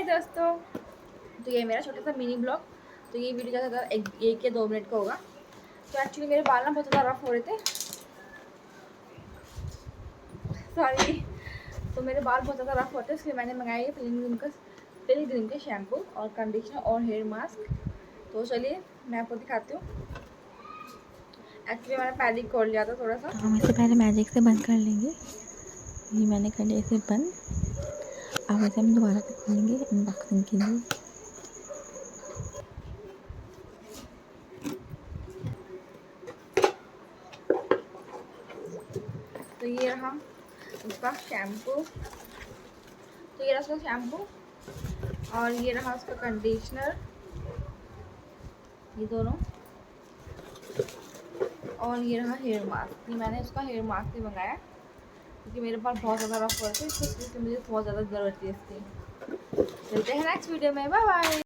हाय दोस्तों, तो ये मेरा छोटा सा मिनी ब्लॉग। तो ये वीडियो ज़्यादा एक या 2 मिनट का होगा। तो एक्चुअली मेरे बाल ना बहुत ज़्यादा रफ हो रहे थे, सॉरी। तो मेरे बाल बहुत ज़्यादा रफ होते हैं, इसलिए मैंने मंगाया ये पिलग्रिम के शैम्पू और कंडीशनर और हेयर मास्क। तो चलिए मैं आपको दिखाती हूँ। एक्चुअली मैंने पहले खोल लिया था थोड़ा सा। हम इसे पहले मैजिक से बंद कर लेंगे। ये मैंने कर लिया इसे बंद। अब इसे हम दोबारा से खोलेंगे अनबॉक्सिंग के लिए। तो ये रहा उसका शैम्पू, और ये रहा उसका कंडीशनर, ये दोनों। और ये रहा हेयर मास्क। ये मैंने उसका हेयर मास्क भी मंगाया क्योंकि मेरे पास बहुत ज़्यादा रफ हो रहे थे, इसलिए मुझे बहुत ज़्यादा ज़रूरत थी इसकी। मिलते हैं नेक्स्ट वीडियो में, बाय बाय।